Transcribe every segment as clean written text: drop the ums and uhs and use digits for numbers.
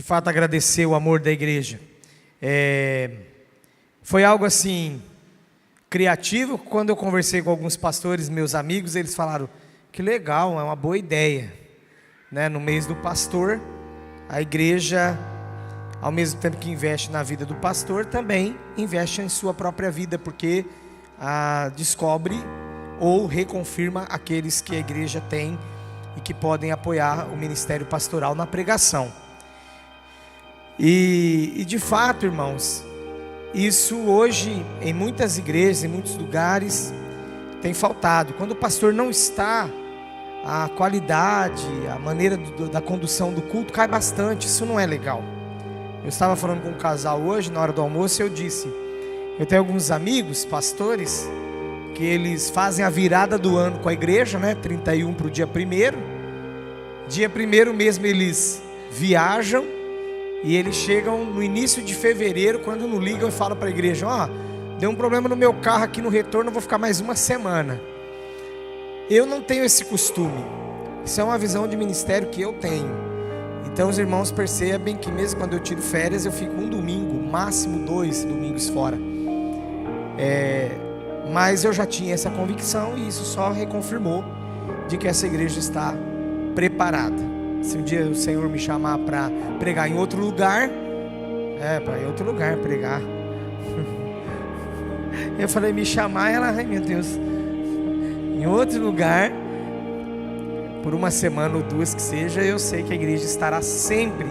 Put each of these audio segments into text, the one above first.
fato agradecer o amor da igreja. Foi algo assim criativo. Quando eu conversei com alguns pastores, meus amigos, eles falaram que legal, é uma boa ideia, né? No mês do pastor, a igreja, ao mesmo tempo que investe na vida do pastor, também investe em sua própria vida, porque descobre ou reconfirma aqueles que a igreja tem e que podem apoiar o ministério pastoral na pregação. E de fato, irmãos, isso hoje em muitas igrejas, em muitos lugares tem faltado. Quando o pastor não está, a qualidade, a maneira da condução do culto cai bastante. Isso não é legal. Eu estava falando com um casal hoje, na hora do almoço, e eu disse: eu tenho alguns amigos, pastores, que eles fazem a virada do ano com a igreja, né? 31 para o dia 1º. Dia 1º mesmo eles viajam, e eles chegam no início de fevereiro, quando não ligam e falam para a igreja: deu um problema no meu carro aqui no retorno, eu vou ficar mais uma semana. Eu não tenho esse costume. Isso é uma visão de ministério que eu tenho. Então os irmãos percebem que mesmo quando eu tiro férias, eu fico um domingo, máximo 2 domingos fora. Mas eu já tinha essa convicção, e isso só reconfirmou de que essa igreja está preparada. Se um dia o Senhor me chamar para pregar em outro lugar, para ir em outro lugar pregar. Eu falei, me chamar, ela, ai meu Deus, em outro lugar, por uma semana ou 2 que seja, eu sei que a igreja estará sempre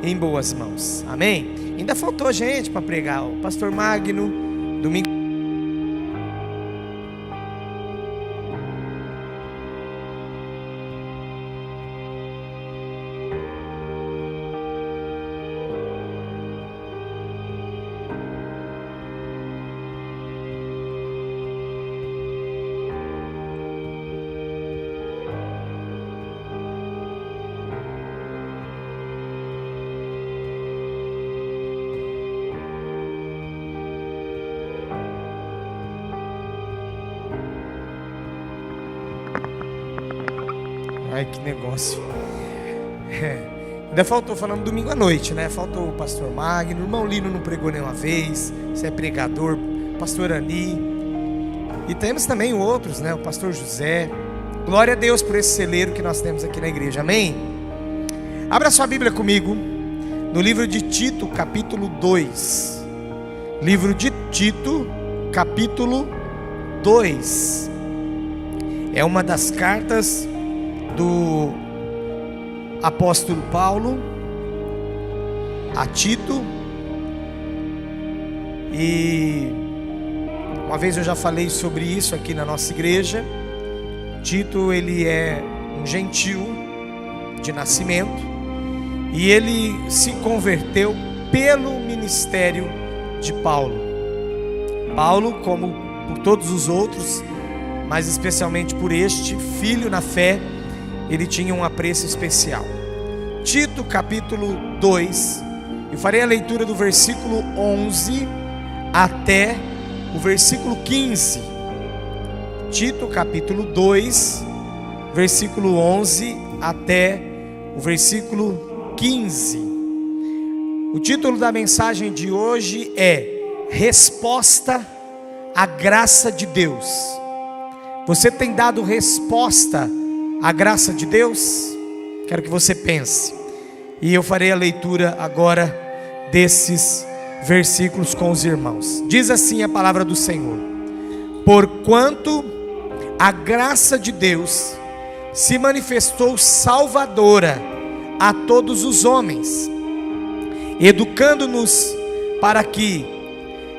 em boas mãos. Amém? Ainda faltou gente para pregar. O pastor Magno, domingo. Ai, que negócio. Ainda faltou, falando domingo à noite, né? Faltou o pastor Magno, o irmão Lino não pregou nenhuma vez. Você é pregador, pastor Ani. E temos também outros, né? O pastor José. Glória a Deus por esse celeiro que nós temos aqui na igreja, amém? Abra sua Bíblia comigo no livro de Tito, capítulo 2. Livro de Tito, capítulo 2. É uma das cartas do apóstolo Paulo a Tito. E uma vez eu já falei sobre isso aqui na nossa igreja. Tito, ele é um gentil de nascimento, e ele se converteu pelo ministério de Paulo. Paulo, como por todos os outros, mas especialmente por este filho na fé, ele tinha um apreço especial. Tito capítulo 2, eu farei a leitura do versículo 11 até o versículo 15. Tito capítulo 2, versículo 11 até o versículo 15. O título da mensagem de hoje é Resposta à Graça de Deus. Você tem dado resposta à graça de Deus? Quero que você pense. E eu farei a leitura agora desses versículos com os irmãos. Diz assim a palavra do Senhor: porquanto a graça de Deus se manifestou salvadora a todos os homens, educando-nos para que,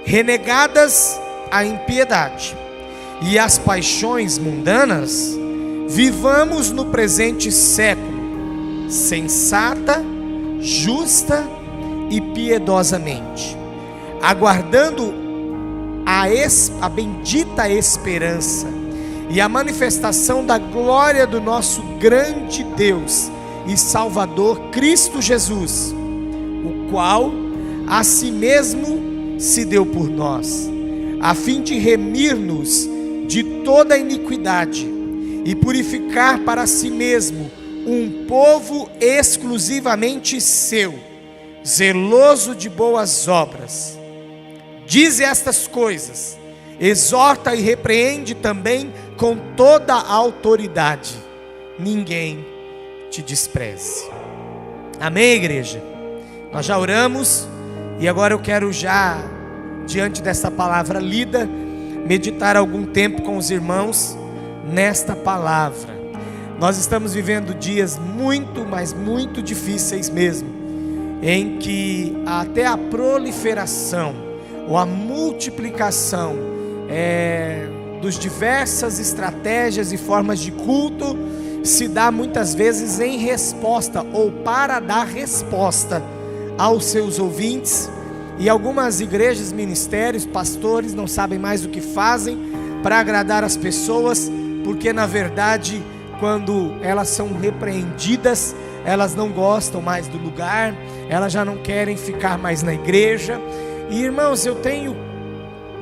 renegadas a impiedade e as paixões mundanas, vivamos no presente século sensata, justa e piedosamente, aguardando a bendita esperança e a manifestação da glória do nosso grande Deus e Salvador Cristo Jesus, o qual a si mesmo se deu por nós, a fim de remir-nos de toda iniquidade e purificar para si mesmo um povo exclusivamente seu, zeloso de boas obras. Dize estas coisas, exorta e repreende também com toda a autoridade. Ninguém te despreze. Amém, igreja? Nós já oramos e agora eu quero já, diante dessa palavra lida, meditar algum tempo com os irmãos nesta palavra. Nós estamos vivendo dias muito, mas muito difíceis mesmo, em que até a proliferação ou a multiplicação dos diversas estratégias e formas de culto se dá muitas vezes em resposta ou para dar resposta aos seus ouvintes, e algumas igrejas, ministérios, pastores não sabem mais o que fazem para agradar as pessoas, porque na verdade quando elas são repreendidas, elas não gostam mais do lugar, elas já não querem ficar mais na igreja. E irmãos, eu tenho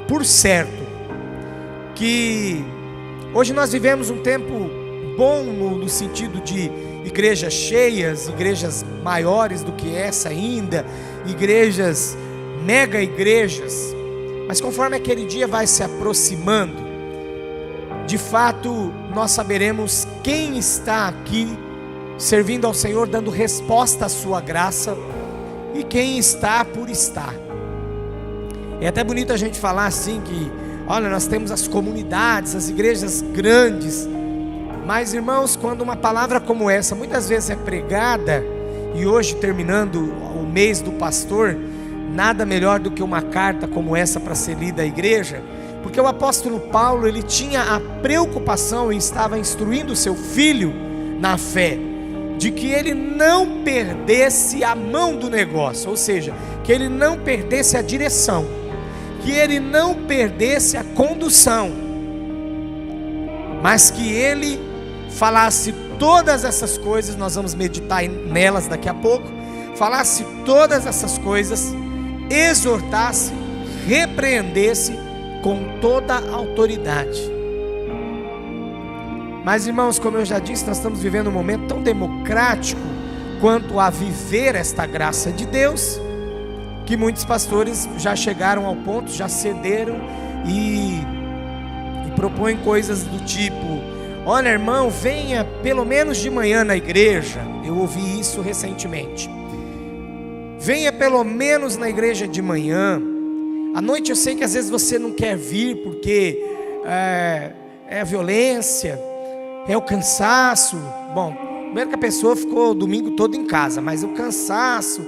por certo que hoje nós vivemos um tempo bom no sentido de igrejas cheias, igrejas maiores do que essa ainda, igrejas, mega igrejas, mas conforme aquele dia vai se aproximando, de fato nós saberemos quem está aqui servindo ao Senhor, dando resposta à sua graça, e quem está por estar. É até bonito a gente falar assim que, olha, nós temos as comunidades, as igrejas grandes, mas irmãos, quando uma palavra como essa muitas vezes é pregada, e hoje terminando o mês do pastor, nada melhor do que uma carta como essa para ser lida à igreja, porque o apóstolo Paulo, ele tinha a preocupação e estava instruindo o seu filho na fé, de que ele não perdesse a mão do negócio, ou seja, que ele não perdesse a direção, que ele não perdesse a condução, mas que ele falasse todas essas coisas, nós vamos meditar nelas daqui a pouco, falasse todas essas coisas, exortasse, repreendesse com toda a autoridade. Mas irmãos, como eu já disse, nós estamos vivendo um momento tão democrático quanto a viver esta graça de Deus, que muitos pastores já chegaram ao ponto, já cederam e propõem coisas do tipo: olha, irmão, venha pelo menos de manhã na igreja. Eu ouvi isso recentemente. Venha pelo menos na igreja de manhã. À noite eu sei que às vezes você não quer vir porque é a violência, é o cansaço. Bom, primeiro que a pessoa ficou o domingo todo em casa, mas o cansaço,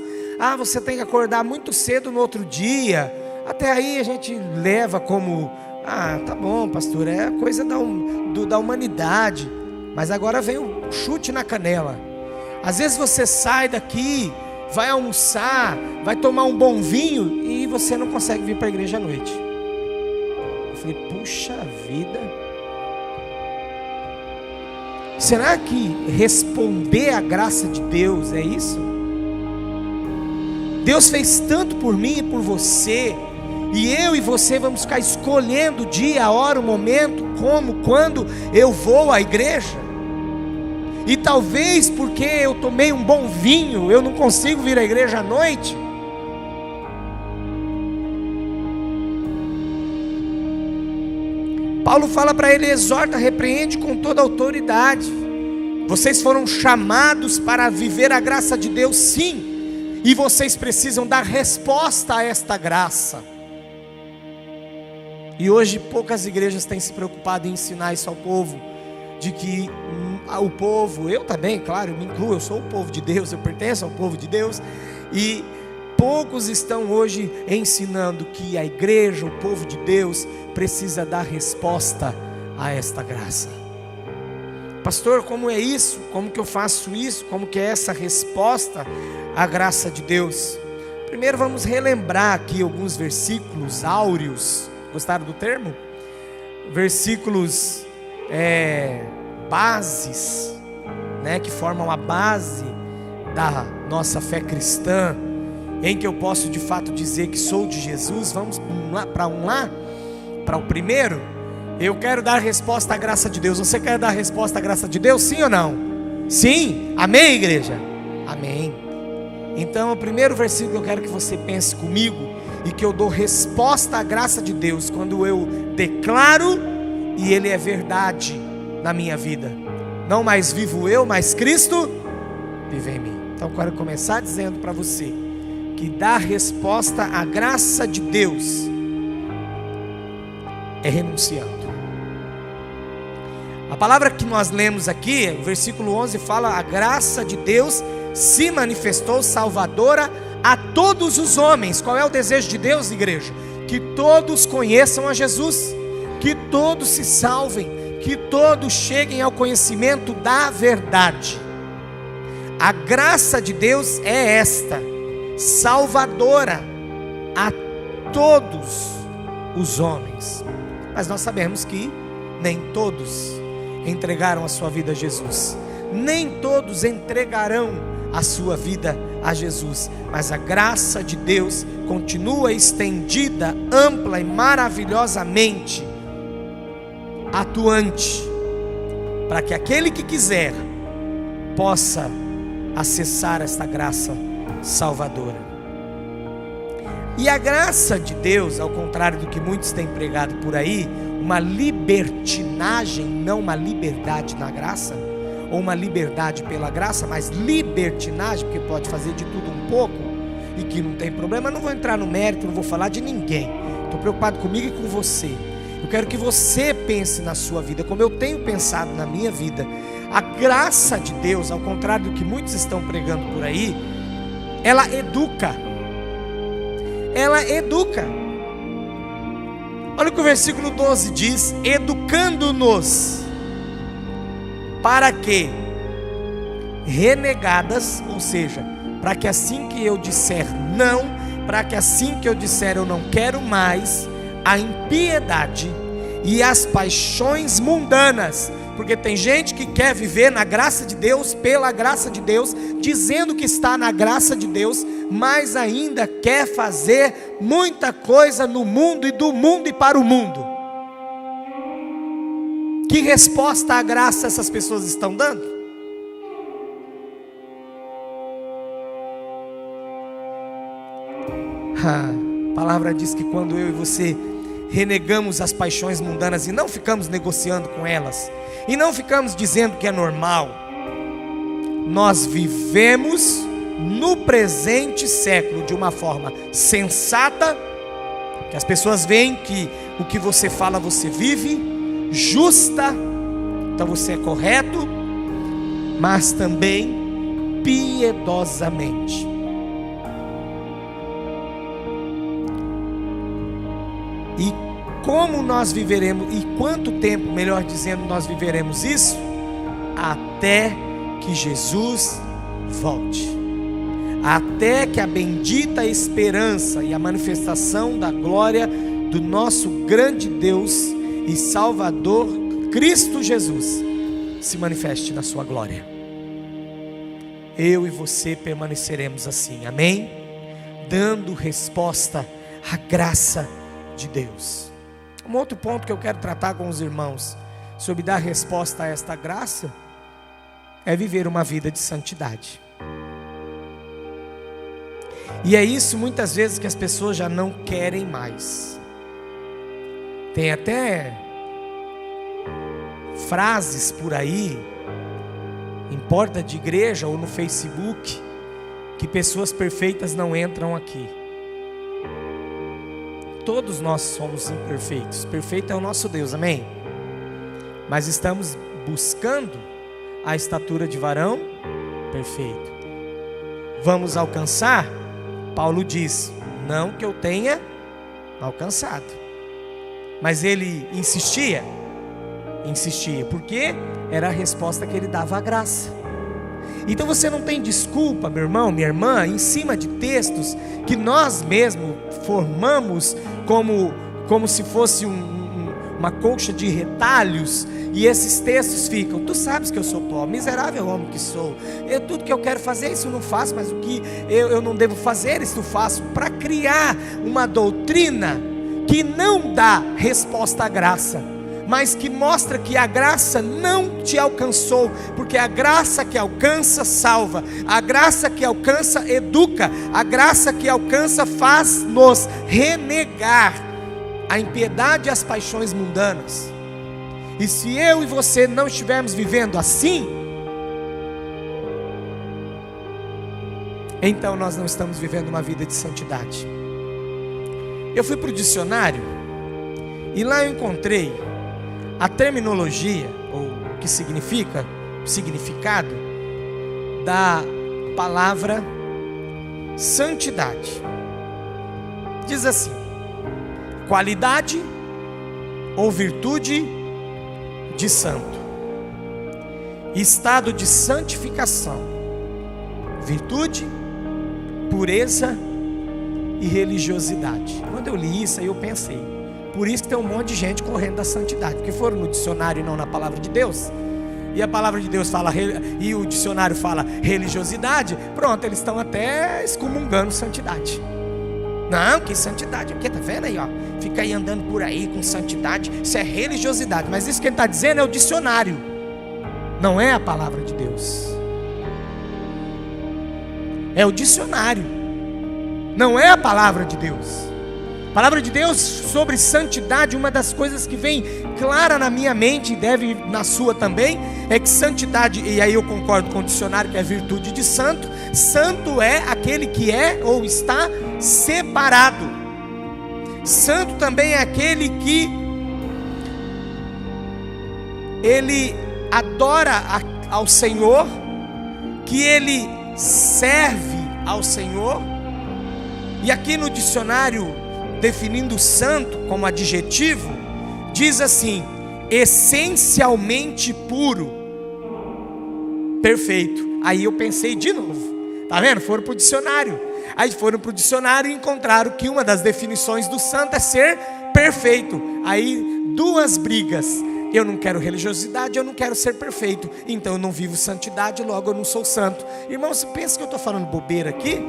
você tem que acordar muito cedo no outro dia. Até aí a gente leva como, tá bom, pastor, é coisa da humanidade. Mas agora vem o chute na canela. Às vezes você sai daqui, vai almoçar, vai tomar um bom vinho e você não consegue vir para a igreja à noite. Eu falei, puxa vida, será que responder à graça de Deus é isso? Deus fez tanto por mim e por você, e eu e você vamos ficar escolhendo o dia, a hora, o momento, como, quando eu vou à igreja? E talvez porque eu tomei um bom vinho, eu não consigo vir à igreja à noite. Paulo fala para ele: exorta, repreende com toda a autoridade. Vocês foram chamados para viver a graça de Deus, sim, e vocês precisam dar resposta a esta graça. E hoje poucas igrejas têm se preocupado em ensinar isso ao povo, de que o povo, eu também, claro, eu me incluo, eu sou o povo de Deus, eu pertenço ao povo de Deus, e poucos estão hoje ensinando que a igreja, o povo de Deus, precisa dar resposta a esta graça. Pastor, como é isso? Como que eu faço isso? Como que é essa resposta à graça de Deus? Primeiro vamos relembrar aqui alguns versículos áureos. Gostaram do termo? Versículos bases, né, que formam a base da nossa fé cristã, em que eu posso de fato dizer que sou de Jesus. Vamos para o primeiro. Eu quero dar resposta à graça de Deus. Você quer dar resposta à graça de Deus, sim ou não? Sim? Amém, igreja? Amém. Então o primeiro versículo que eu quero que você pense comigo, e que eu dou resposta à graça de Deus, quando eu declaro, e Ele é verdade na minha vida. Não mais vivo eu, mas Cristo vive em mim. Então eu quero começar dizendo para você, que dar resposta à graça de Deus é renunciando. A palavra que nós lemos aqui, o versículo 11 fala: a graça de Deus se manifestou salvadora a todos os homens. Qual é o desejo de Deus, igreja? Que todos conheçam a Jesus, que todos se salvem, que todos cheguem ao conhecimento da verdade. A graça de Deus é esta, salvadora a todos os homens. Mas nós sabemos que nem todos entregaram a sua vida a Jesus, nem todos entregarão a sua vida a Jesus, mas a graça de Deus continua estendida, ampla e maravilhosamente atuante, para que aquele que quiser possa acessar esta graça salvadora. E a graça de Deus, ao contrário do que muitos têm pregado por aí, uma libertinagem, não uma liberdade na graça, ou uma liberdade pela graça, mas libertinagem, porque pode fazer de tudo um pouco, e que não tem problema. Eu não vou entrar no mérito, não vou falar de ninguém, estou preocupado comigo e com você. Eu quero que você pense na sua vida, como eu tenho pensado na minha vida. A graça de Deus, ao contrário do que muitos estão pregando por aí, ela educa. Ela educa. Olha o que o versículo 12 diz: educando-nos, para que, renegadas, ou seja, para que assim que eu disser não, para que assim que eu disser eu não quero mais, a impiedade e as paixões mundanas, porque tem gente que quer viver na graça de Deus, pela graça de Deus, dizendo que está na graça de Deus, mas ainda quer fazer muita coisa no mundo e do mundo e para o mundo. Que resposta à graça essas pessoas estão dando? A palavra diz que quando eu e você renegamos as paixões mundanas e não ficamos negociando com elas, e não ficamos dizendo que é normal, nós vivemos no presente século de uma forma sensata, que as pessoas veem que o que você fala você vive, justa, então você é correto, mas também piedosamente. E como nós viveremos, e quanto tempo, melhor dizendo, nós viveremos isso? Até que Jesus volte, até que a bendita esperança e a manifestação da glória do nosso grande Deus e Salvador Cristo Jesus se manifeste na sua glória. Eu e você permaneceremos assim, amém? Dando resposta à graça de Deus. Um outro ponto que eu quero tratar com os irmãos sobre dar resposta a esta graça é viver uma vida de santidade. E é isso muitas vezes que as pessoas já não querem mais. Tem até frases por aí, em porta de igreja ou no Facebook, que pessoas perfeitas não entram aqui. Todos nós somos imperfeitos, perfeito é o nosso Deus, amém? Mas estamos buscando a estatura de varão perfeito. Vamos alcançar? Paulo diz, não que eu tenha alcançado. Mas ele insistia, porque era a resposta que ele dava à graça. Então você não tem desculpa, meu irmão, minha irmã, em cima de textos que nós mesmos formamos como se fosse uma colcha de retalhos, e esses textos ficam, tu sabes que eu sou pobre, miserável homem que sou, tudo que eu quero fazer isso eu não faço, mas o que eu não devo fazer isso eu faço, para criar uma doutrina que não dá resposta à graça, mas que mostra que a graça não te alcançou, porque a graça que alcança salva, a graça que alcança educa, a graça que alcança faz-nos renegar a impiedade e as paixões mundanas. E se eu e você não estivermos vivendo assim, então nós não estamos vivendo uma vida de santidade. Eu fui para o dicionário e lá eu encontrei a terminologia, ou o que significa, o significado da palavra santidade. Diz assim: qualidade ou virtude de santo, estado de santificação, virtude, pureza e religiosidade. Quando eu li isso aí eu pensei, por isso que tem um monte de gente correndo da santidade, porque foram no dicionário e não na palavra de Deus. E a palavra de Deus fala, e o dicionário fala religiosidade, pronto, eles estão até excomungando santidade. Não, que santidade, o que? Tá vendo aí, ó? Fica aí andando por aí com santidade, isso é religiosidade. Mas isso que ele está dizendo é o dicionário, não é a palavra de Deus. É o dicionário, não é a palavra de Deus. A palavra de Deus sobre santidade, uma das coisas que vem clara na minha mente, e deve na sua também, é que santidade, e aí eu concordo com o dicionário, que é virtude de santo. Santo é aquele que é ou está separado. Santo também é aquele que ele adora ao Senhor, que ele serve ao Senhor. E aqui no dicionário, definindo santo como adjetivo, diz assim: essencialmente puro, perfeito. Aí eu pensei de novo, tá vendo? Foram para o dicionário. Aí foram para o dicionário e encontraram que uma das definições do santo é ser perfeito. Aí duas brigas: eu não quero religiosidade, eu não quero ser perfeito, então eu não vivo santidade, logo eu não sou santo. Irmãos, você pensa que eu estou falando bobeira aqui?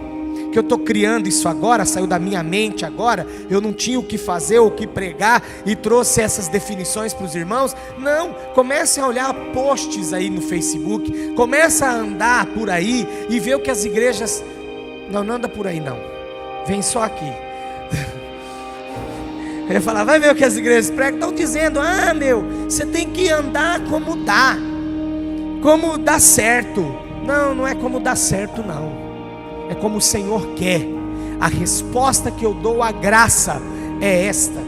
Que eu estou criando isso agora, saiu da minha mente agora, eu não tinha o que fazer, o que pregar, e trouxe essas definições para os irmãos? Não, comece a olhar posts aí no Facebook, comece a andar por aí e ver o que as igrejas... Não anda por aí não, vem só aqui. Eu ia falar, vai ver o que as igrejas pregam, estão dizendo, você tem que andar como dá certo. Não, não é como dá certo não. É como o Senhor quer. A resposta que eu dou à graça é esta.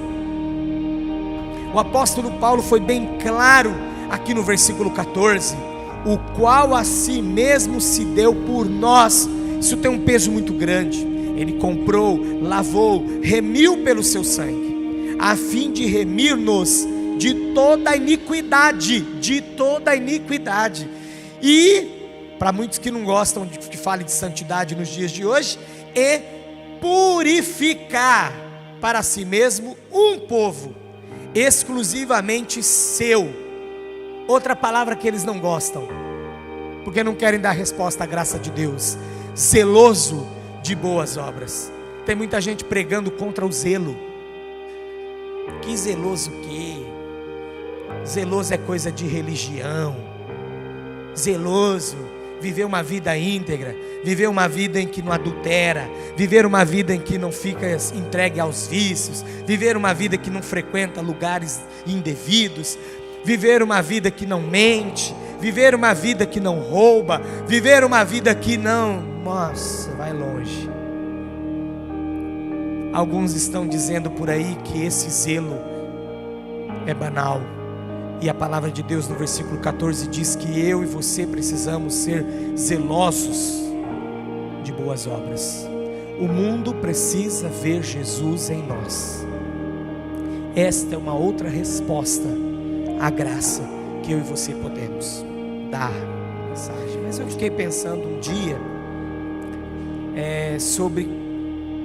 O apóstolo Paulo foi bem claro aqui no versículo 14: o qual a si mesmo se deu por nós. Isso tem um peso muito grande. Ele comprou, lavou, remiu pelo seu sangue, a fim de remir-nos de toda iniquidade. De toda iniquidade. E para muitos que não gostam de que fale de santidade nos dias de hoje, é purificar para si mesmo um povo exclusivamente seu. Outra palavra que eles não gostam, porque não querem dar resposta à graça de Deus: zeloso de boas obras. Tem muita gente pregando contra o zelo. Que zeloso o quê? Zeloso é coisa de religião. Zeloso viver uma vida íntegra, viver uma vida em que não adultera, viver uma vida em que não fica entregue aos vícios, viver uma vida que não frequenta lugares indevidos, viver uma vida que não mente, viver uma vida que não rouba, viver uma vida que não... Nossa, vai longe. Alguns estão dizendo por aí que esse zelo é banal. E a palavra de Deus no versículo 14 diz que eu e você precisamos ser zelosos de boas obras. O mundo precisa ver Jesus em nós. Esta é uma outra resposta à graça que eu e você podemos dar. Mas eu fiquei pensando um dia sobre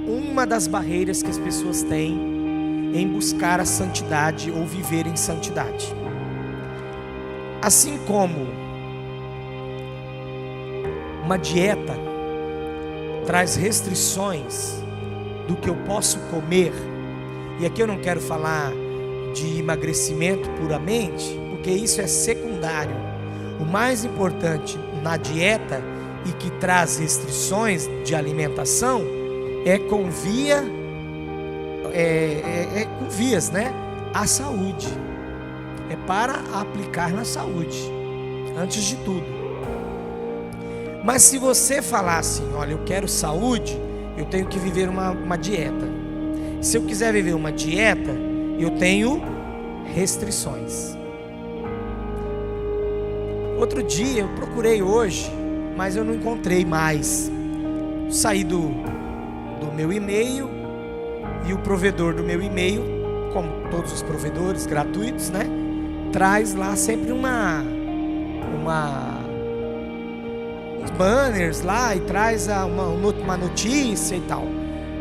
uma das barreiras que as pessoas têm em buscar a santidade ou viver em santidade. Assim como uma dieta traz restrições do que eu posso comer, e aqui eu não quero falar de emagrecimento puramente, porque isso é secundário. O mais importante na dieta e que traz restrições de alimentação é com vias, né? A saúde. É para aplicar na saúde, antes de tudo. Mas se você falar assim, olha, eu quero saúde, eu tenho que viver uma dieta. Se eu quiser viver uma dieta, eu tenho restrições. Outro dia, eu procurei hoje, mas eu não encontrei mais. Saí do meu e-mail, e o provedor do meu e-mail, como todos os provedores gratuitos, né, traz lá sempre uns banners lá, e traz uma notícia e tal.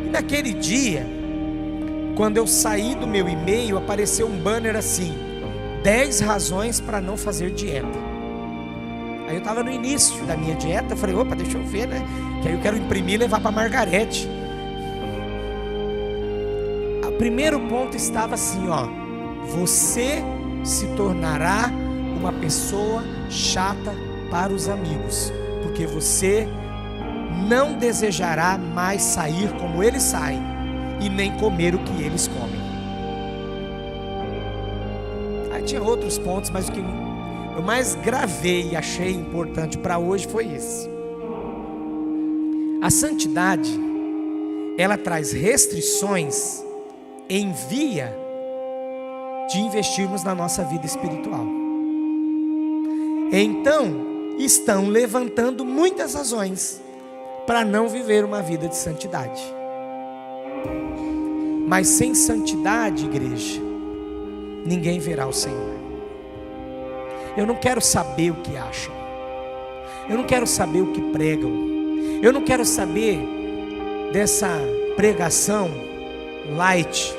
E naquele dia, quando eu saí do meu e-mail, apareceu um banner assim: 10 razões para não fazer dieta. Aí eu estava no início da minha dieta, eu falei, opa, deixa eu ver, né? Que aí eu quero imprimir e levar para Margarete. O primeiro ponto estava assim, ó: você se tornará uma pessoa chata para os amigos, porque você não desejará mais sair como eles saem, e nem comer o que eles comem. Aí tinha outros pontos, mas o que eu mais gravei e achei importante para hoje foi esse. A santidade, ela traz restrições em via de investirmos na nossa vida espiritual. Então, estão levantando muitas razões para não viver uma vida de santidade. Mas sem santidade, igreja, ninguém verá o Senhor. Eu não quero saber o que acham. Eu não quero saber o que pregam. Eu não quero saber dessa pregação light,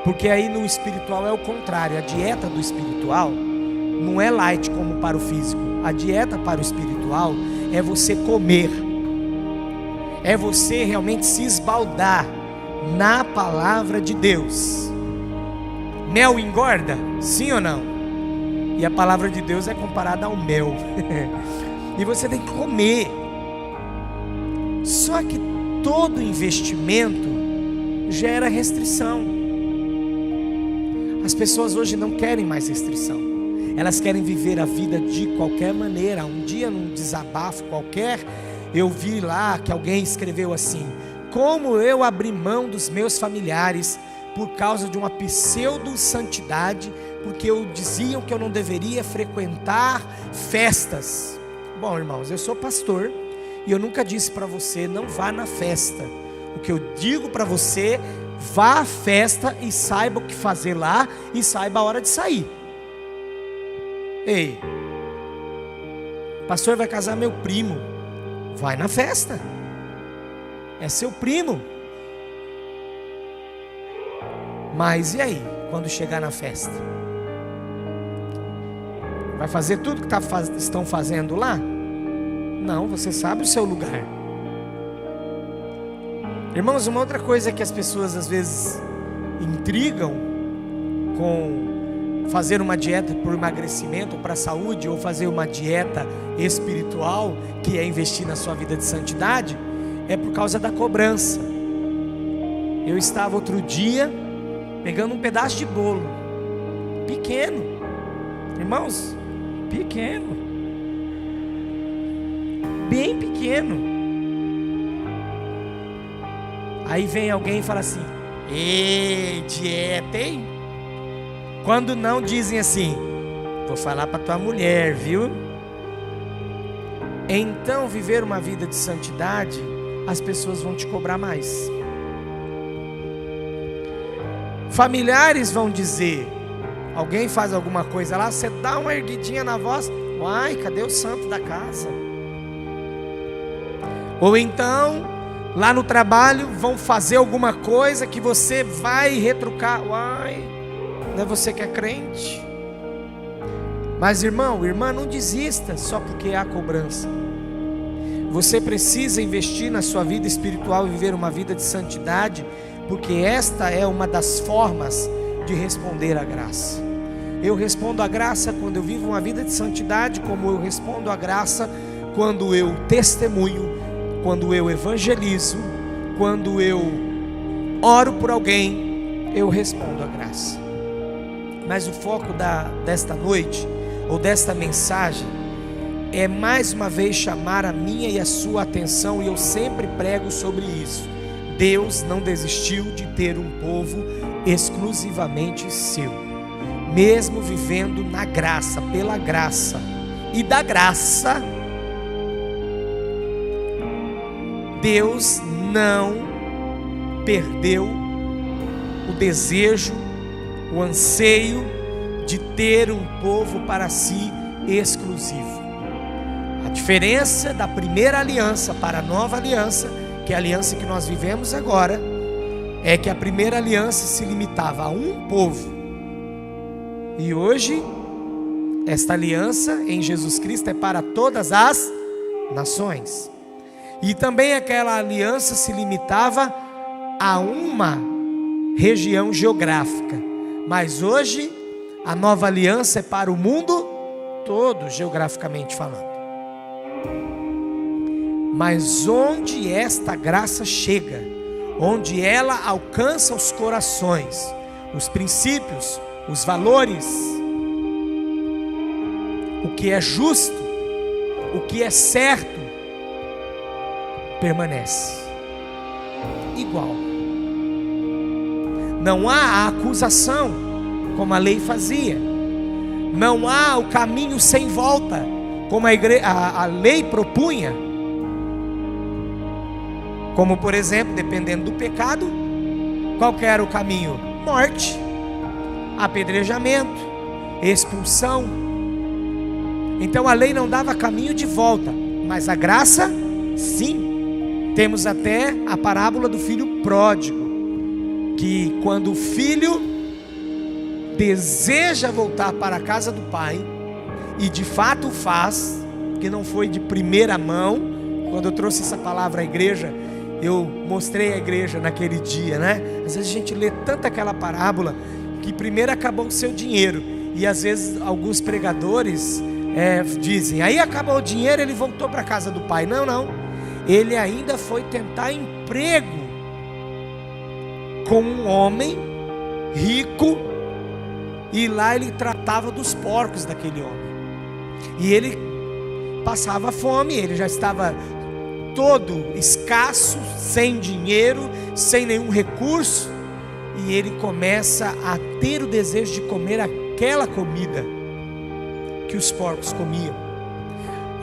porque aí no espiritual é o contrário. A dieta do espiritual não é light como para o físico. A dieta para o espiritual é você comer, é você realmente se esbaldar na palavra de Deus. Mel engorda? Sim ou não? E a palavra de Deus é comparada ao mel. E você tem que comer. Só que todo investimento gera restrição. As pessoas hoje não querem mais restrição. Elas querem viver a vida de qualquer maneira. Um dia, num desabafo qualquer, eu vi lá que alguém escreveu assim: como eu abri mão dos meus familiares por causa de uma pseudo-santidade, porque diziam que eu não deveria frequentar festas. Bom, irmãos, eu sou pastor e eu nunca disse para você não vá na festa. O que eu digo para você: vá à festa e saiba o que fazer lá, e saiba a hora de sair. Ei, pastor, vai casar meu primo, vai na festa, é seu primo. Mas e aí, quando chegar na festa? Vai fazer tudo que estão fazendo lá? Não, você sabe o seu lugar. Irmãos, uma outra coisa que as pessoas às vezes intrigam com fazer uma dieta por emagrecimento, para a saúde, ou fazer uma dieta espiritual, que é investir na sua vida de santidade, é por causa da cobrança. Eu estava outro dia pegando um pedaço de bolo pequeno, irmãos, pequeno, bem pequeno. Aí vem alguém e fala assim: ei, dieta, hein? Quando não, dizem assim: vou falar para tua mulher, viu? Então, viver uma vida de santidade, as pessoas vão te cobrar mais. Familiares vão dizer, alguém faz alguma coisa lá, você dá uma erguidinha na voz: uai, cadê o santo da casa? Ou então, lá no trabalho, vão fazer alguma coisa que você vai retrucar: uai, não é você que é crente? Mas irmão, irmã, não desista só porque há cobrança. Você precisa investir na sua vida espiritual e viver uma vida de santidade, porque esta é uma das formas de responder à graça. Eu respondo à graça quando eu vivo uma vida de santidade, como eu respondo à graça quando eu testemunho, quando eu evangelizo, quando eu oro por alguém, eu respondo à graça. Mas o foco desta noite, ou desta mensagem, é mais uma vez chamar a minha e a sua atenção, e eu sempre prego sobre isso. Deus não desistiu de ter um povo exclusivamente seu, mesmo vivendo na graça, pela graça, e da graça, Deus não perdeu o desejo, o anseio de ter um povo para si exclusivo. A diferença da primeira aliança para a nova aliança, que é a aliança que nós vivemos agora, é que a primeira aliança se limitava a um povo, e hoje esta aliança em Jesus Cristo é para todas as nações. E também aquela aliança se limitava a uma região geográfica, mas hoje a nova aliança é para o mundo todo, geograficamente falando. Mas onde esta graça chega, onde ela alcança os corações, os princípios, os valores, o que é justo, o que é certo, permanece igual. Não há a acusação, como a lei fazia. Não há o caminho sem volta, como a lei propunha. Como, por exemplo, dependendo do pecado, qual que era o caminho? Morte, apedrejamento, expulsão. Então a lei não dava caminho de volta, mas a graça, sim. Temos até a parábola do filho pródigo, que quando o filho deseja voltar para a casa do pai, e de fato faz, que não foi de primeira mão. Quando eu trouxe essa palavra à igreja, eu mostrei à igreja naquele dia, né? Às vezes a gente lê tanto aquela parábola, que primeiro acabou o seu dinheiro, e às vezes alguns pregadores dizem, aí acabou o dinheiro, ele voltou para a casa do pai. Não. Ele ainda foi tentar emprego com um homem rico, e lá ele tratava dos porcos daquele homem, e ele passava fome, ele já estava todo escasso, sem dinheiro, sem nenhum recurso, e ele começa a ter o desejo de comer aquela comida que os porcos comiam.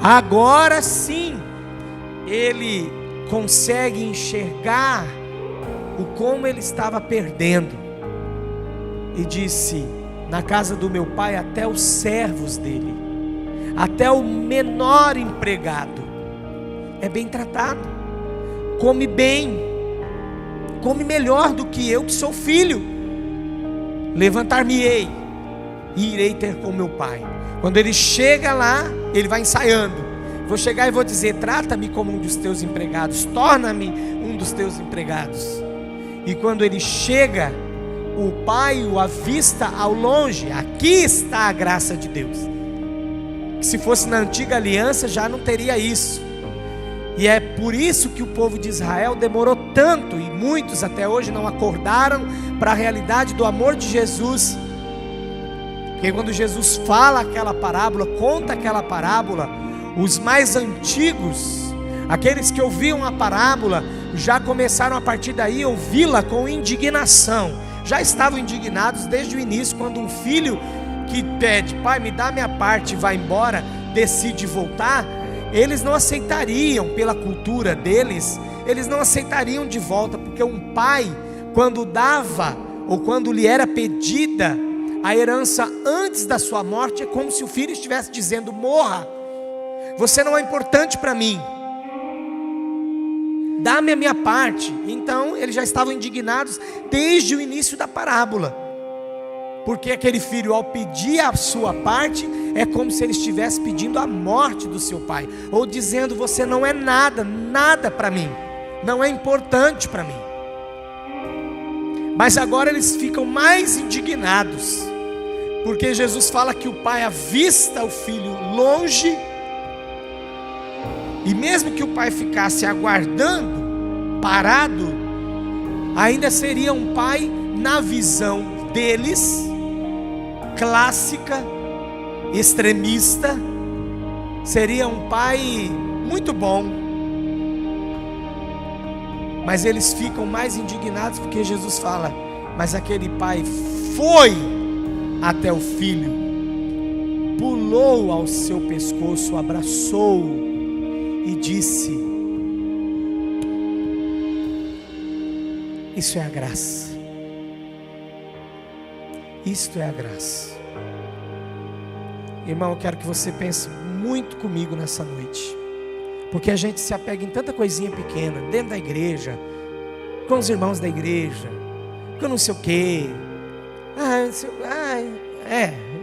Agora sim, ele consegue enxergar o como ele estava perdendo, e disse: na casa do meu pai até os servos dele, até o menor empregado é bem tratado, come bem, come melhor do que eu que sou filho. Levantar-me-ei e irei ter com meu pai. Quando ele chega lá, ele vai ensaiando. Vou chegar e vou dizer: trata-me como um dos teus empregados, torna-me um dos teus empregados. E quando ele chega, o pai o avista ao longe. Aqui está a graça de Deus. Se fosse na antiga aliança já não teria isso. E é por isso que o povo de Israel demorou tanto, e muitos até hoje não acordaram para a realidade do amor de Jesus. Porque quando Jesus fala aquela parábola, conta aquela parábola, os mais antigos, aqueles que ouviam a parábola, já começaram a partir daí a ouvi-la com indignação. Já estavam indignados desde o início, quando um filho que pede: pai, me dá minha parte, e vai embora, decide voltar. Eles não aceitariam, pela cultura deles, eles não aceitariam de volta, porque um pai, quando dava, ou quando lhe era pedida a herança antes da sua morte, é como se o filho estivesse dizendo: morra, você não é importante para mim, dá-me a minha parte. Então eles já estavam indignados desde o início da parábola, porque aquele filho, ao pedir a sua parte, é como se ele estivesse pedindo a morte do seu pai, ou dizendo: você não é nada, nada para mim, não é importante para mim. Mas agora eles ficam mais indignados, porque Jesus fala que o pai avista o filho longe, e mesmo que o pai ficasse aguardando, parado, ainda seria um pai, na visão deles, clássica, extremista, seria um pai muito bom. Mas eles ficam mais indignados porque Jesus fala: mas aquele pai foi até o filho, pulou ao seu pescoço, abraçou e disse: isso é a graça. Isto é a graça. Irmão, eu quero que você pense muito comigo nessa noite, porque a gente se apega em tanta coisinha pequena, dentro da igreja, com os irmãos da igreja, com não sei o quê.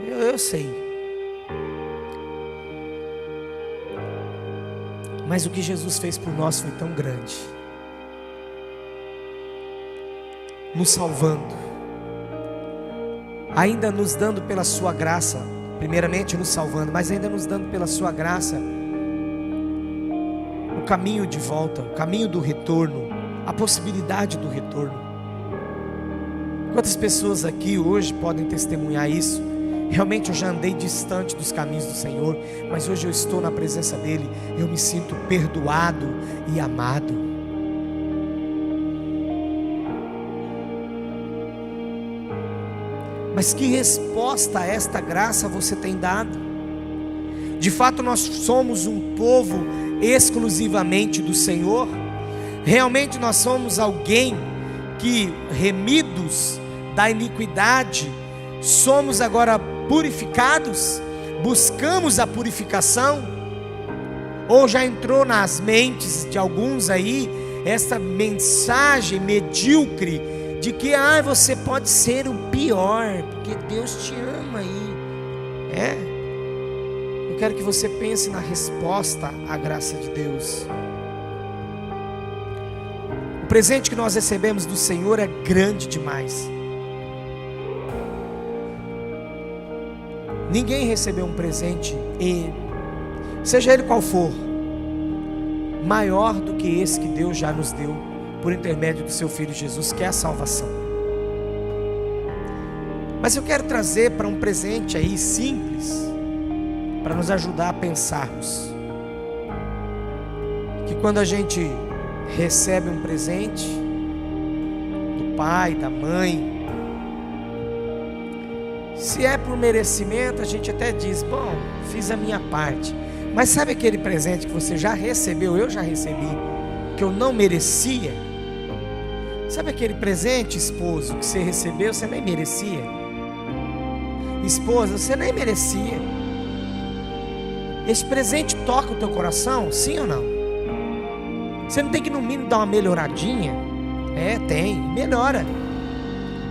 Eu sei. Mas o que Jesus fez por nós foi tão grande, nos salvando, ainda nos dando pela sua graça, primeiramente nos salvando, mas ainda nos dando pela sua graça o caminho de volta, o caminho do retorno, a possibilidade do retorno. Quantas pessoas aqui hoje podem testemunhar isso? Realmente eu já andei distante dos caminhos do Senhor, mas hoje eu estou na presença dEle, eu me sinto perdoado e amado. Mas que resposta a esta graça você tem dado? De fato nós somos um povo exclusivamente do Senhor? Realmente nós somos alguém que, remidos da iniquidade, somos agora purificados? Buscamos a purificação? Ou já entrou nas mentes de alguns aí essa mensagem medíocre de que você pode ser o pior, porque Deus te ama aí? Eu quero que você pense na resposta à graça de Deus. O presente que nós recebemos do Senhor é grande demais. Ninguém recebeu um presente, seja ele qual for, maior do que esse que Deus já nos deu por intermédio do seu Filho Jesus, que é a salvação. Mas eu quero trazer para um presente aí simples, para nos ajudar a pensarmos que quando a gente recebe um presente do pai, da mãe, se é por merecimento, a gente até diz: bom, fiz a minha parte. Mas sabe aquele presente que você já recebeu, eu já recebi, que eu não merecia? Sabe aquele presente, esposo, que você recebeu, você nem merecia? Esposa, você nem merecia. Esse presente toca o teu coração, sim ou não? Você não tem que no mínimo dar uma melhoradinha? Tem, melhora.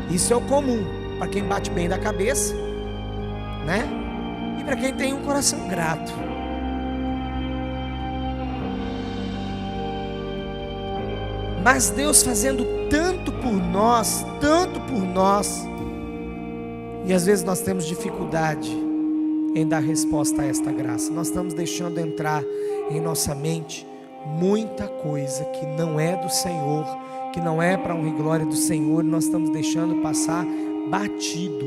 Isso é o comum para quem bate bem da cabeça, né? E para quem tem um coração grato. Mas Deus fazendo tanto por nós, e às vezes nós temos dificuldade em dar resposta a esta graça. Nós estamos deixando entrar em nossa mente muita coisa que não é do Senhor, que não é para honra e glória do Senhor, e nós estamos deixando passar batido.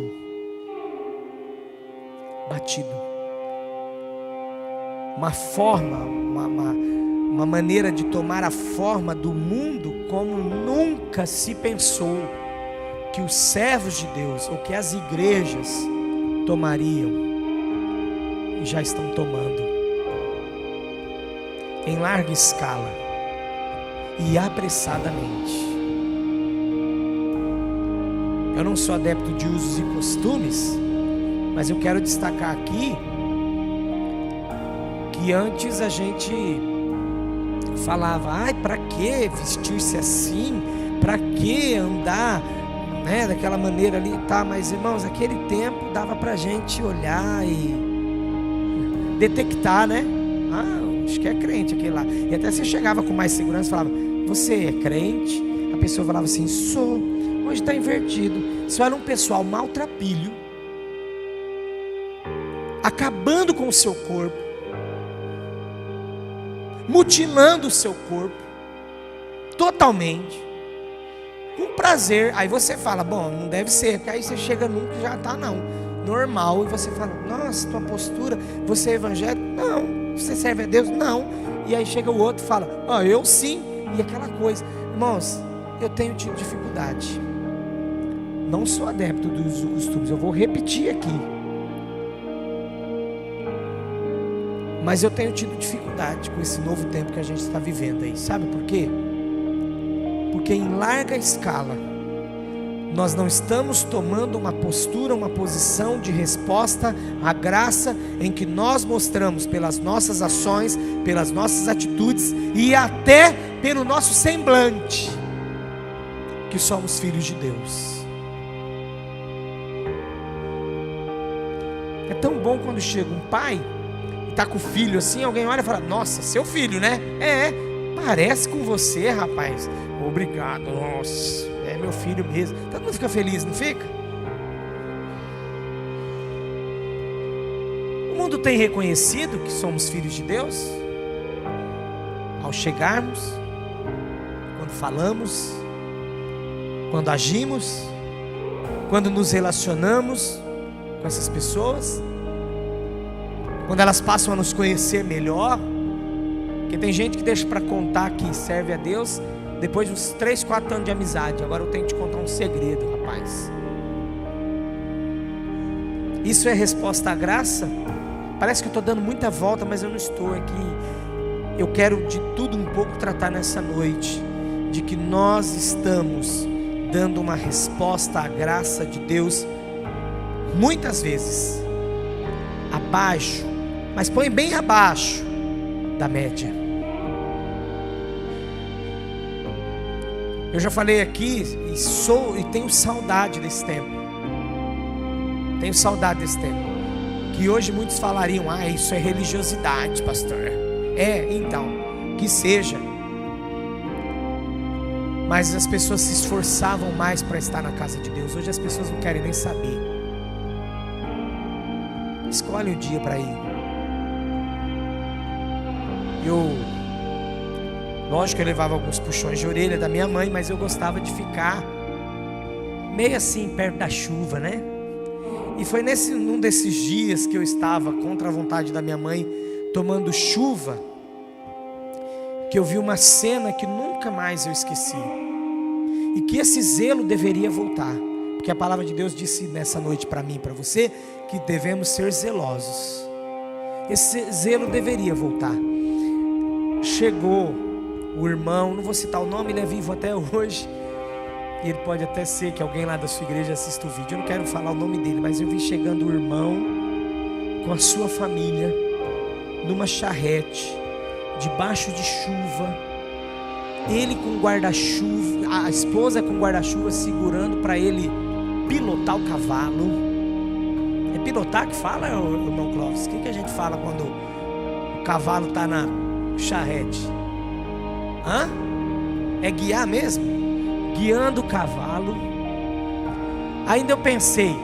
Uma forma, uma maneira de tomar a forma do mundo como nunca se pensou que os servos de Deus, ou que as igrejas tomariam, e já estão tomando em larga escala e apressadamente. Eu não sou adepto de usos e costumes, mas eu quero destacar aqui que antes a gente falava: para que vestir-se assim? Para que andar, daquela maneira ali? Tá, mas irmãos, aquele tempo dava pra gente olhar e detectar, acho que é crente aquele lá. E até você chegava com mais segurança e falava: você é crente? A pessoa falava assim: sou. Hoje está invertido. Você olha um pessoal maltrapilho, acabando com o seu corpo, mutilando o seu corpo, totalmente, com prazer. Aí você fala, bom, não deve ser, porque aí você chega num que já está normal, e você fala, nossa, tua postura, você é evangélico? Não. Você serve a Deus? Não. E aí chega o outro e fala, eu sim, e aquela coisa. Irmãos, eu tenho tido dificuldade, não sou adepto dos costumes, eu vou repetir aqui, mas eu tenho tido dificuldade com esse novo tempo que a gente está vivendo aí. Sabe por quê? Porque em larga escala nós não estamos tomando uma postura, uma posição de resposta à graça, em que nós mostramos pelas nossas ações, pelas nossas atitudes e até pelo nosso semblante que somos filhos de Deus. É tão bom quando chega um pai e está com o filho assim, alguém olha e fala, nossa, seu filho, né? Parece com você, rapaz. Obrigado, nossa, é meu filho mesmo. Todo mundo fica feliz, não fica? O mundo tem reconhecido que somos filhos de Deus ao chegarmos, quando falamos, quando agimos, quando nos relacionamos com essas pessoas, quando elas passam a nos conhecer melhor. Porque tem gente que deixa para contar que serve a Deus depois de uns 3, 4 anos de amizade. Agora eu tenho que te contar um segredo, rapaz. Isso é resposta à graça? Parece que eu estou dando muita volta, mas eu não estou aqui. Eu quero de tudo um pouco tratar nessa noite, de que nós estamos dando uma resposta à graça de Deus, muitas vezes abaixo, mas põe bem abaixo da média. Eu já falei aqui e tenho saudade desse tempo. Tenho saudade desse tempo. Que hoje muitos falariam, isso é religiosidade, pastor. Então, que seja. Mas as pessoas se esforçavam mais para estar na casa de Deus. Hoje as pessoas não querem nem saber. Escolhe um dia para ir. Lógico que eu levava alguns puxões de orelha da minha mãe, mas eu gostava de ficar meio assim, perto da chuva, né? E foi num desses dias que eu estava contra a vontade da minha mãe, tomando chuva, que eu vi uma cena que nunca mais eu esqueci. E que esse zelo deveria voltar. Porque a palavra de Deus disse nessa noite para mim e para você, que devemos ser zelosos. Esse zelo deveria voltar. Chegou o irmão, não vou citar o nome, ele é vivo até hoje. E ele pode até ser que alguém lá da sua igreja assista o vídeo. Eu não quero falar o nome dele, mas eu vi chegando o irmão com a sua família numa charrete, debaixo de chuva. Ele com guarda-chuva, a esposa com guarda-chuva segurando para ele pilotar o cavalo. É pilotar que fala, irmão Clóvis? O que a gente fala quando o cavalo está na charrete? É guiar mesmo? Guiando o cavalo. Ainda eu pensei,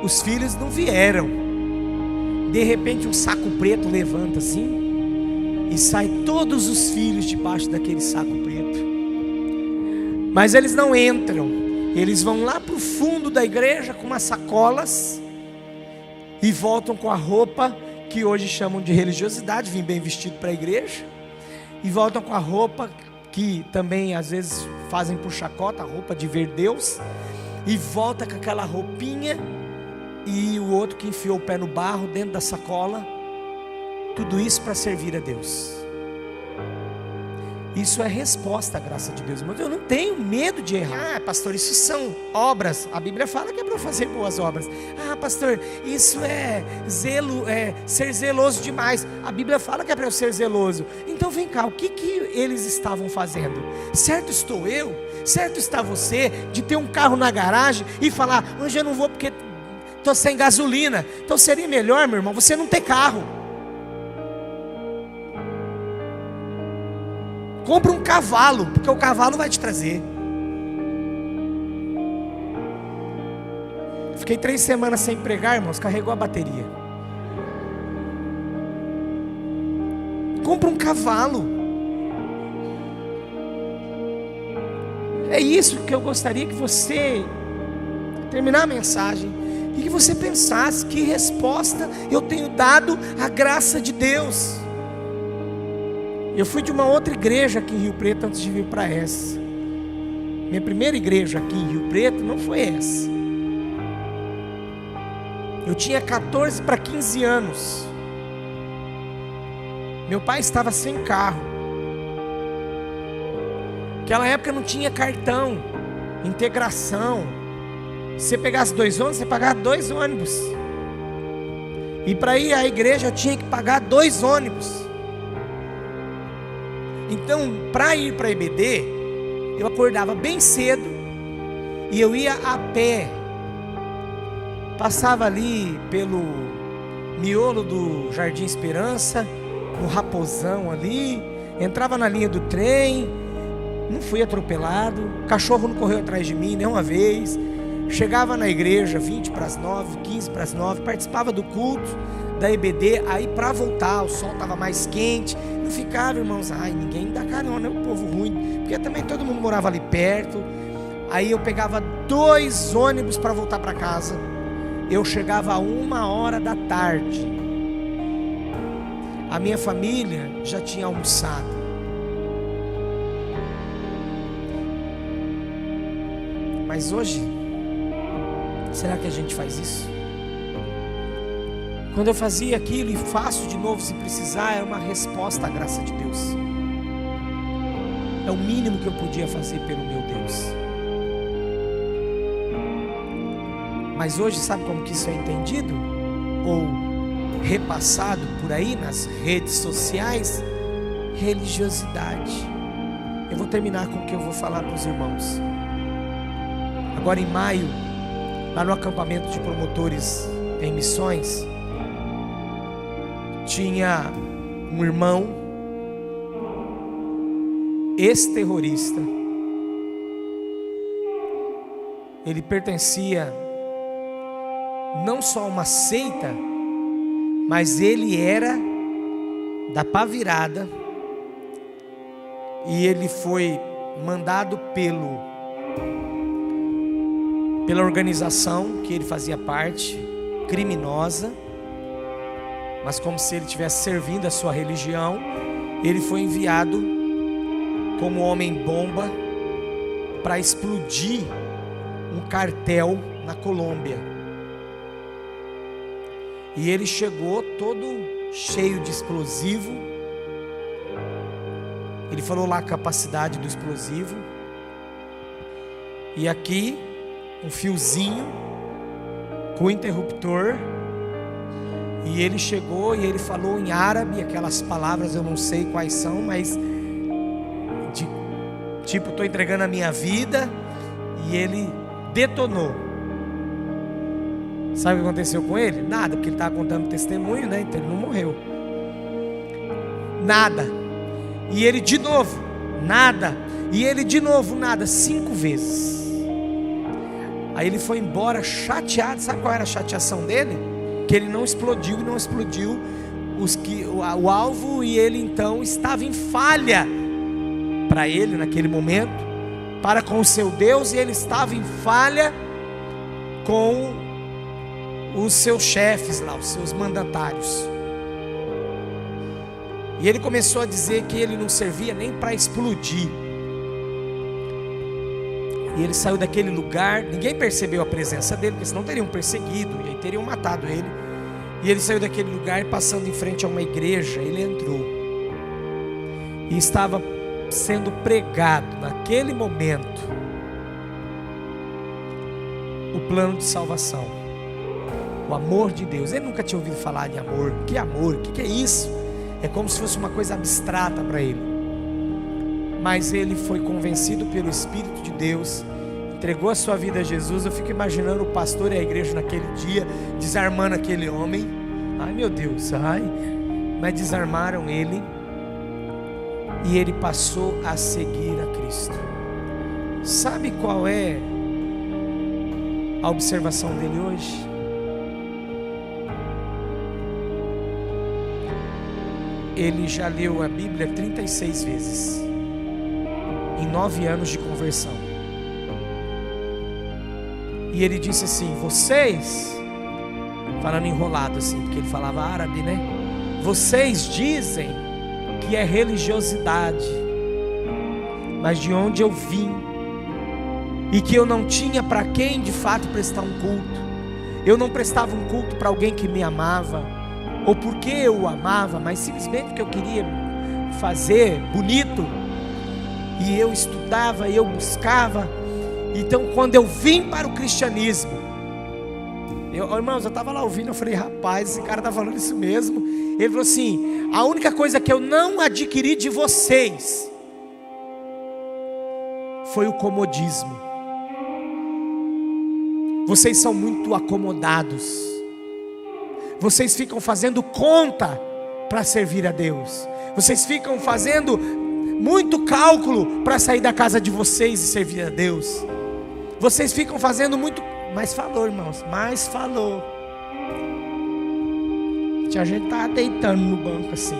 os filhos não vieram. De repente um saco preto levanta assim e sai todos os filhos debaixo daquele saco preto. Mas eles não entram. Eles vão lá para o fundo da igreja com umas sacolas e voltam com a roupa que hoje chamam de religiosidade, vim bem vestido para a igreja, e voltam com a roupa que também às vezes fazem por chacota, a roupa de ver Deus, e volta com aquela roupinha, e o outro que enfiou o pé no barro dentro da sacola. Tudo isso para servir a Deus. Isso é resposta à graça de Deus. Mas eu não tenho medo de errar. Pastor, isso são obras. A Bíblia fala que é para fazer boas obras. Pastor, isso é zelo, ser zeloso demais. A Bíblia fala que é para eu ser zeloso. Então vem cá, o que eles estavam fazendo? Certo estou eu, certo está você de ter um carro na garagem e falar, hoje eu não vou porque estou sem gasolina. Então seria melhor, meu irmão, você não ter carro. Compra um cavalo, porque o cavalo vai te trazer. Fiquei 3 semanas sem pregar, irmãos, carregou a bateria. Compra um cavalo. É isso que eu gostaria que você, terminar a mensagem, e que você pensasse: que resposta eu tenho dado à graça de Deus? Eu fui de uma outra igreja aqui em Rio Preto antes de vir para essa. Minha primeira igreja aqui em Rio Preto não foi essa. Eu tinha 14 para 15 anos. Meu pai estava sem carro. Naquela época não tinha cartão, integração. Se você pegasse 2 ônibus, você pagava 2 ônibus. E para ir à igreja eu tinha que pagar 2 ônibus. Então, para ir para a EBD, eu acordava bem cedo e eu ia a pé. Passava ali pelo miolo do Jardim Esperança, no Raposão ali, entrava na linha do trem, não fui atropelado, cachorro não correu atrás de mim nenhuma vez. Chegava na igreja 20 para as 9, 15 para as 9, participava do culto da EBD. Aí para voltar, o sol estava mais quente, não ficava, irmãos, ninguém dá carona, é um povo ruim, porque também todo mundo morava ali perto. Aí eu pegava 2 ônibus para voltar para casa. Eu chegava a 1h da tarde. A minha família já tinha almoçado. Mas hoje, será que a gente faz isso? Quando eu fazia aquilo e faço de novo se precisar, era uma resposta à graça de Deus. É o mínimo que eu podia fazer pelo meu Deus. Mas hoje, sabe como que isso é entendido? Ou repassado por aí nas redes sociais? Religiosidade. Eu vou terminar com o que eu vou falar para os irmãos. Agora em maio, lá no acampamento de promotores em missões, tinha um irmão ex-terrorista. Ele pertencia não só a uma seita, mas ele era da pá virada. E ele foi mandado pela organização que ele fazia parte, criminosa, mas como se ele estivesse servindo a sua religião. Ele foi enviado como homem-bomba para explodir um cartel na Colômbia. E ele chegou todo cheio de explosivo. Ele falou lá a capacidade do explosivo. E aqui um fiozinho com interruptor. E ele chegou e ele falou em árabe aquelas palavras, eu não sei quais são, mas tipo, estou entregando a minha vida. E ele detonou. Sabe o que aconteceu com ele? Nada, porque ele estava contando testemunho, né? Então ele não morreu. Nada. E ele de novo, nada. E ele de novo, nada, 5 vezes. Aí ele foi embora chateado. Sabe qual era a chateação dele? Que ele não explodiu e não explodiu o alvo. E ele então estava em falha para ele naquele momento, para com o seu Deus. E ele estava em falha com os seus chefes lá, os seus mandatários. E ele começou a dizer que ele não servia nem para explodir. E ele saiu daquele lugar, ninguém percebeu a presença dele, porque senão teriam perseguido, e aí teriam matado ele. E ele saiu daquele lugar, passando em frente a uma igreja, ele entrou. E estava sendo pregado naquele momento o plano de salvação, o amor de Deus. Ele nunca tinha ouvido falar de amor. Que amor? O que é isso? É como se fosse uma coisa abstrata para ele. Mas ele foi convencido pelo Espírito de Deus, entregou a sua vida a Jesus. Eu fico imaginando o pastor e a igreja naquele dia desarmando aquele homem. Ai meu Deus, mas desarmaram ele. E ele passou a seguir a Cristo. Sabe qual é a observação dele hoje? Ele já leu a Bíblia 36 vezes, em 9 anos de conversão. E ele disse assim: vocês, falando enrolado assim, porque ele falava árabe, né? Vocês dizem que é religiosidade, mas de onde eu vim, e que eu não tinha para quem de fato prestar um culto. Eu não prestava um culto para alguém que me amava, ou porque eu o amava, mas simplesmente porque eu queria fazer bonito. E eu estudava, eu buscava. Então quando eu vim para o cristianismo, irmãos, eu estava lá ouvindo, eu falei: rapaz, esse cara está falando isso mesmo. Ele falou assim: a única coisa que eu não adquiri de vocês foi o comodismo. Vocês são muito acomodados. Vocês ficam fazendo conta para servir a Deus. Vocês ficam fazendo muito cálculo para sair da casa de vocês e servir a Deus. Vocês ficam fazendo muito. Mas falou, irmãos, mas falou. A gente está deitando no banco assim.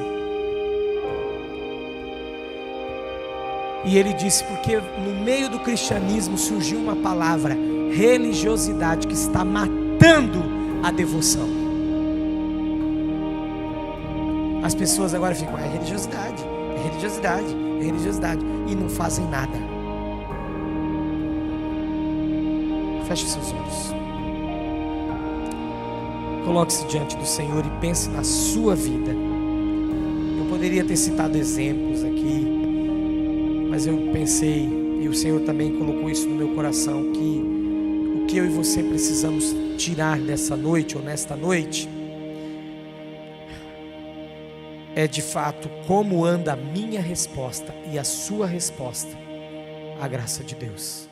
E ele disse: porque no meio do cristianismo surgiu uma palavra, religiosidade, que está matando a devoção. As pessoas agora ficam: é religiosidade, é religiosidade, é religiosidade, e não fazem nada. Feche seus olhos. Coloque-se diante do Senhor e pense na sua vida. Eu poderia ter citado exemplos aqui, mas eu pensei, e o Senhor também colocou isso no meu coração, que o que eu e você precisamos tirar dessa noite, ou nesta noite, é de fato como anda a minha resposta e a sua resposta à graça de Deus.